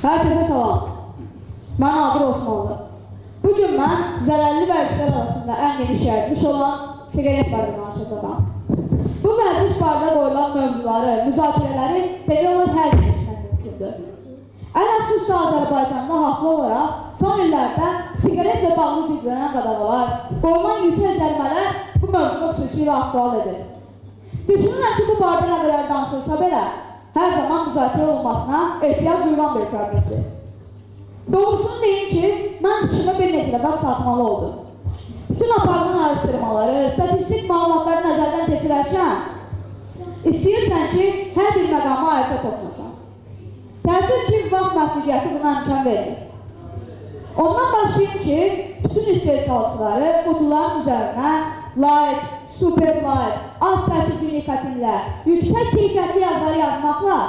Herkese salam. Ben Adil Osmanlı. Bugün ben zərərli vərdişlər arasında ən geniş yayılmış olan sigaret barədə danışacağam. Bu vərdiş barədə qoyulan mövzuları, müzakirələri demək olar hər gün etmək mümkündür. Ən əfsusda Azərbaycanda haqlı olaraq son illərdə sigaretlə bağlı güclənən qadağalar, qoyulan yüksək cərimələr bu mövzunu xüsusilə aktual edir. Düşünürəm ki, bu barədə nə qədər danışılsa belə, hər zaman müzakirə olmasına ehtiyac duyulan bir problemdir. Doğrusunu deyim ki, mən çıxışıma bir neçə dəfə satmalı oldum. Bütün aparılan araşdırmaları, statistik məlumatları nəzərdən keçirərkən istəyirsən ki, hər bir məqama ayrıca toxunasan. Təəssüf ki, vaxt məhdudiyyəti buna imkan verir. Ondan başlayayım ki, bütün istehsalçıları qutuların üzərinə light, super light, az tərkibli nikotinlər, yüksək keyfiyyətli yazıları yazmaqla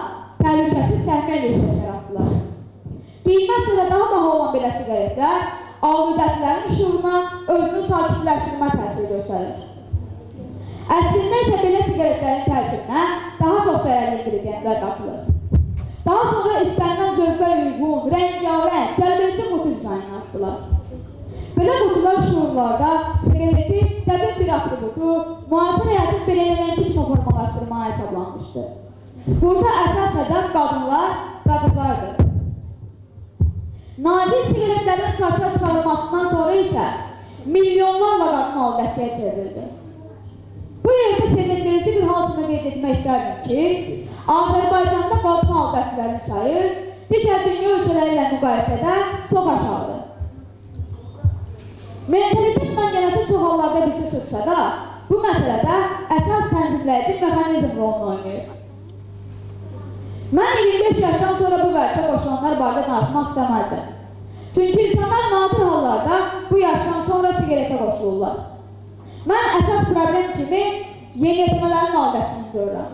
təhlükəsiz səmiyyə lüksəsi yaratdılar. Qiymətcə də daha baha olan belə sigaretlər alüdətlərin şuuruna özünü sakitləşdirmə təsiri göstərir. Əslində isə belə sigaretlərin tərkibinə daha çox zərərli ingrediyentlər qatılır. Daha sonra istənilən zövqə uyğun, rəngarəng, cəlbedici qutu dizaynı atdılar. Belə qutular şuurlarda sigareti təbii bir atributu, müasir həyatın bir elementi kimi formalaşdırmaya hesablanmışdır. Burada əsas hədəf qadınlar və qızlardır. Nazik sigaretlərin satışa çıxarılmasından sonra isə milyonlarla qadın alüdəçiyə çevrildi. Bu yerdə sevindirici bir hal kimi qeyd etmək istərdim ki, Azərbaycanda qadın alüdəçilərin sayı digər dünya ölkələri ilə müqayisədə çox aşağıdır. Mentalitet məngənəsi çox hallarda bizi sıxsa da, bu məsələdə əsas tənzimləyici mexanizm rolunu oynayır. Mən 25 yaşdan sonra bu vərdişə qoşulanlar barədə danışmaq istəməzdim. Çünki insanlar nadir hallarda bu yaşdan sonra sigaretə qoşulurlar. Mən əsas problem kimi yeniyetmələrin alüdəçisini görürəm.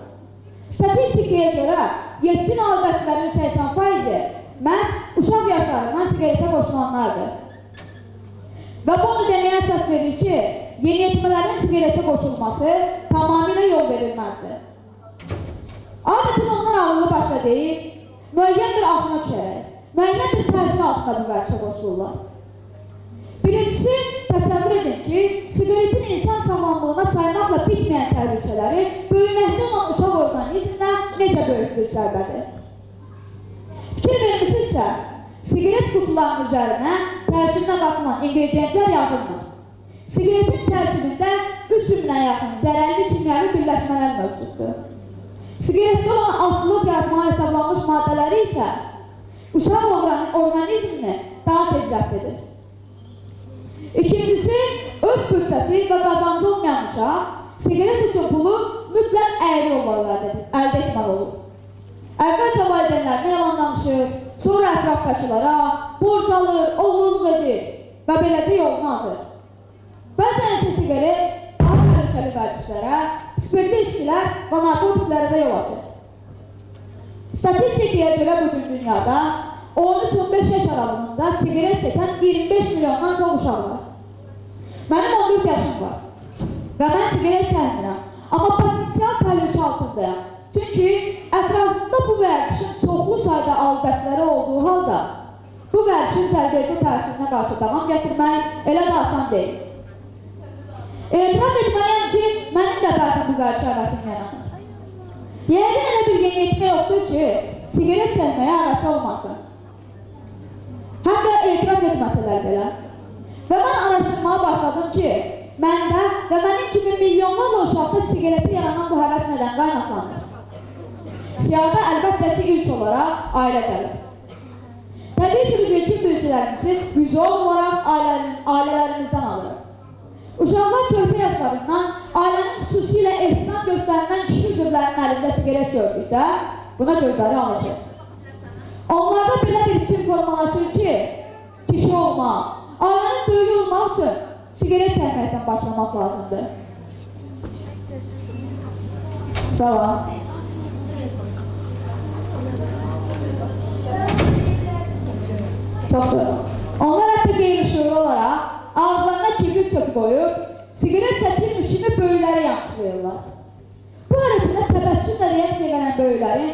Statistikaya görə yetkin alüdəçilərin 80%-i məhz uşaq yaşlarından sigaretə qoşulanlardır. Və bunu deməyə əsas verir ki, yeniyetmələrin sigaretə qoşulması tamamilə yol verilməzdir. Adətən onlar ağırlı başla deyil, müəyyən bir axına düşərək, müəyyən bir təsir altında bir vərdişə qoşulurlar. Birincisi, təsəvvür edin ki, sigaretin insan sağlamlığına saymaqla bitməyən təhlükələri böyüməkdə olan uşaq orqanizminə necə böyük bir zərbədir. Fikir vermişsə isə, sigaret qutularının üzərinə tərkibinə qatılan ingrediyentlər yazılmır. Sigaretin tərkibində 3000-ə yaxın zərərli kimyəvi birləşmələr mövcuddur. Sigaretdə olan asılıb yaratmaya hesablanmış maddələri isə uşaq orqanizmini daha tez zəbt edir. İkincisi, öz büdcəsi və qazancı olmayan uşaq sigaret üçün pulu mütləq əyri yollarla əldə etməli olur. Əvvəlcə valideynlərinə yalan danışır, sonra ətrafdakılara borc alır, oğurluq edir və beləcə yolunu azır. Bəzən isə sigaret daha təhlükəli vərdişlərə, spirtli içkilər və narkotiklərə də yol açır. Statistikaya görə bugün dünyada 13-15 yaş aralığında sigaret çəkən 25 milyondan çox uşaq var. Mənim 14 yaşım var və mən sigaret çəkmirəm, amma potensial təhlükə altındayam. Çünki ətrafında bu vərdişin çoxlu sayda alüdəçiləri olduğu halda bu vərdişin tərbiyəcə təsirinə qarşı davam gətirmək elə də asan deyil. Etiraf etməliyəm ki, mənim də bəzən bu vərdiş arasım yanır. Yəqin elə bir yeniyetmə yoxdur ki, sigaret çəkməyə arası olmasın. Hətta etiraf etməsələr belə. Və mən araşdırmaya başladım ki, məndə və mənim kimi milyonlarla uşaqda sigareti yaranan bu həvəs nədən qaynaqlanır? Siyahıda əlbəttə ki, ilk olaraq ailə gəlir. Təbii ki, biz ilkin büyüklərimizi vüzual olaraq ailələrimizdən alırıq. Uşaqlar körpə yaşlarından ailənin xüsusilə ehtiram göstərilən kişi üzvlərinin əlində sigaret gördükdə buna gözləri alışır. Onlarda belə bir fikir formalaşır ki, kişi olmaq, ailənin böyüyü olmaq üçün sigaret çəkməkdən başlamaq lazımdır. Salam. Çox sağ. Onlar hətta qeyri-şuurlu olaraq ağızlarına kibrit çöpü qoyub, sigaret çəkilmiş kimi böyükləri yansıyırlar. Bu hərəkətə təbəssümlə reaksiya gələn böyüklərin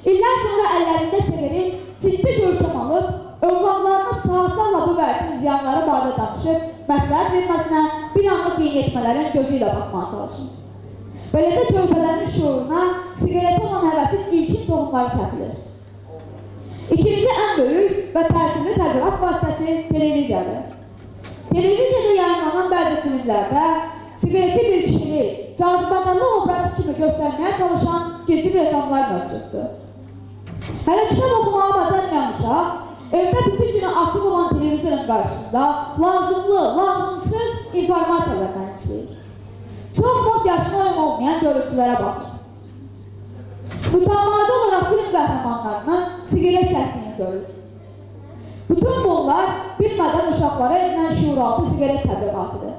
İllər sonra əllərində sigaret, ciddi görkəm alıb, övladlarına saatlarla bu vərdişin ziyanları barədə danışıb, məsləhət verməsinə, bir anlıq yeniyetmələrin gözü ilə baxmağa çalışın. Beləcə tövbələrin şuuruna sigarete olan həvəsin ilkin tohumları səpilir. İkinci ən böyük və təsirli təbliğat vasitəsi televiziyadır. Televiziyada yayınlanan bəzi filmlərdə sigareti bir kişini cazibədarlı obrazı kimi göstərməyə çalışan gizli reklamlar mövcuddur. Hələ kitab oxumağa bacarmayan uşaq, evdə bütün günü açıq olan televizorun qarşısında lazımlı, lazımsız informasiya vermək istəyir. Çox vaxt yaşına uyum olmayan görüntülərə baxır. Mütəmadi olaraq film qəhrəmanlarının sigaret çəkdiyini görür. Bütün bunlar bilmədən uşaqlara edilən şuuraltı sigaret təbliğatıdır.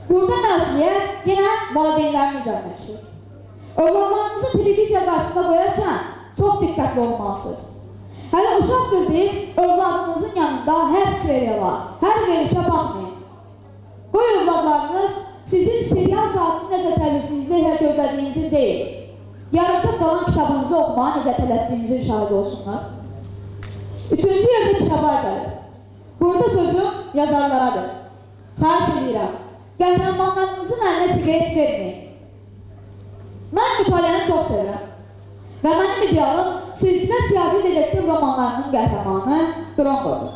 Burada məsuliyyət yenə valideynlərin üzərinə düşür. Övladlarınızı televiziya qarşısında qoyarkən çox diqqətli olmalısınız. Hələ uşaqdır deyib, övladınızın yanında hər seriala, hər verişə baxmayın. Bu övladlarınız sizin serial saatini necə çevirsinizdə elə gözlədiyinizi deyil. Yarımçıq qalan kitabınızı oxumağa necə tələsdiyinizin şahidi olsunlar. Üçüncü yerdə kitablar gəlir. Burada sözüm yazarlaradır. Xahiş edirəm, qəhrəmanlarınızın əlinə sigaret verməyin. Mən mütaliəni çox sevirəm. Və mənim idealım silsilə siyasi dedektiv romanlarının qəhrəmanı Drongodur.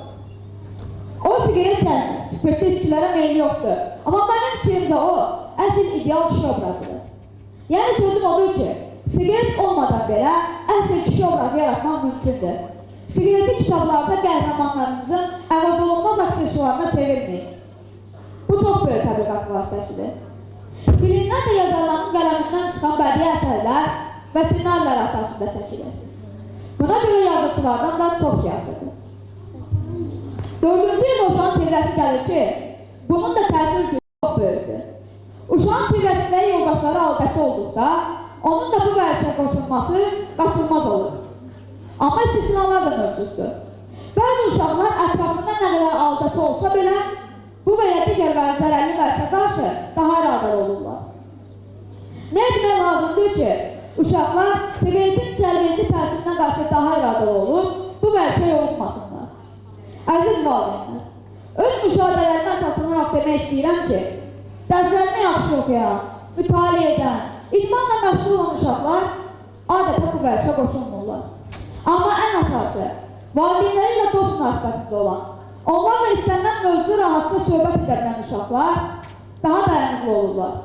O sigaret çəkmir, spirtli içkilərə meyli yoxdur. Amma mənim fikrimcə o, əsl ideal kişi obrazıdır. Yəni sözüm odur ki, sigaret olmadan belə əsl kişi obrazı yaratmaq mümkündür. Sigareti kitablarda qəhrəmanlarınızın əvəzolunmaz aksesuarına çevirməyin. Bu çox böyük təbliğat vasitəsidir. Filmlər də yazarların qələmindən çıxan bədii əsərlər və sinarlar əsasında çəkilir. Buna görə yazıcılardan da çox yazıdır. 4-cü il uşağın çevrəsi gəlir ki, bunun da təsir gücü çox böyükdür. Uşağın çevrəsində yoldaşları alqəti olduqda, onun da bu vərdişə qoşulması qaçılmaz olur. Amma istisnalar da mövcuddur. Bəzi uşaqlar ətrafında nə qədər alqəti olsa belə, bu və ya digər zərərli vərdişə qarşı daha iradəli olurlar. Nə etmək lazımdır ki, uşaqlar sigaretin cəlbedici təsirinə qarşı daha iradəli olur, bu vərdişə yolutmasınlar. Əziz valideynlər, öz müşahidələrinə əsaslanaraq demək istəyirəm ki, dərslərini yaxşı oxuyan, mütaliə edən, idmanla məşğul olan uşaqlar adətən bu vərdişə qoşulmurlar. Amma ən əsası, valideynləri ilə dost münasibətində olan, onlarla istənilən mövzu rahatca söhbət edə bilən uşaqlar daha dayanıqlı olurlar.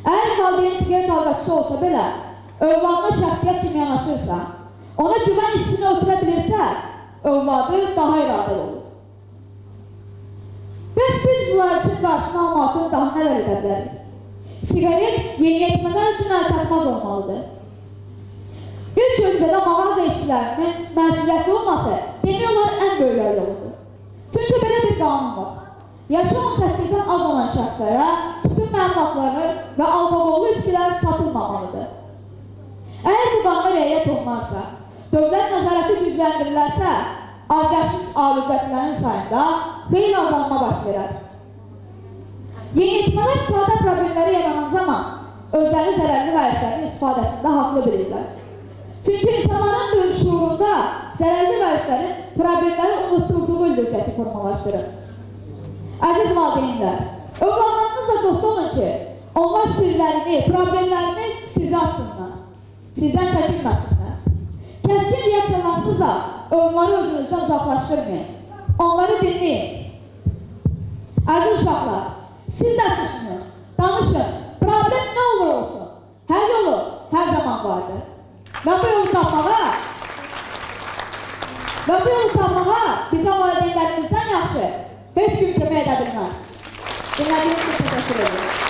Əgər valideyn sigaret alqaçısı olsa belə, övladına şəxsiyyət kimi yanaşırsa, ona güvən hissini ötürə bilirsə, övladı daha iradəli olur. Bəs biz bunlar üçün qarşını almaq üçün daha nələr edə bilərik? Sigaret yeniyetmələr üçün əlçatmaz olmalıdır. İlk öncədə mağaza işçilərinin məsuliyyətli olması demək olar ən böyük yoludur. Çünki belə bir qanun var. Yaşı 18-dən az olan şəxslərə tütün məmulatları və alkoqollu içkilər satılmamalıdır. Əgər bu qanuna riayət olunarsa, dövlət nəzarəti gücləndirilərsə, azyaşsız alüzətçilərin sayında xeyli azalma baş verər. Yeniyetmələr sadə problemləri yaranan zaman özləri zərərli vərdişlərin istifadəsində haqlı bilirlər. Çünki insanların böyük şuurunda zərərli vərdişlərin problemləri unutturduğu illüziyası formalaşdırır. Əziz valideynlər, övladlarınızla dost olun ki, onlar sirlərini, problemlərini sizə açsınlar, sizdən çəkinməsinlər. Kəskin reaksiyalarınızla onları özünüzdən uzaqlaşdırmayın, onları dinləyin. Əziz uşaqlar, siz də susunun, danışın, problem nə olur olsun, hər yolu hər zaman vardır. Və bu yolu tapmağa bizə valideynlərimizdən yaxşı heç kim kömək edə bilməz. Dinlədiyiniz üçün təşəkkür edirəm.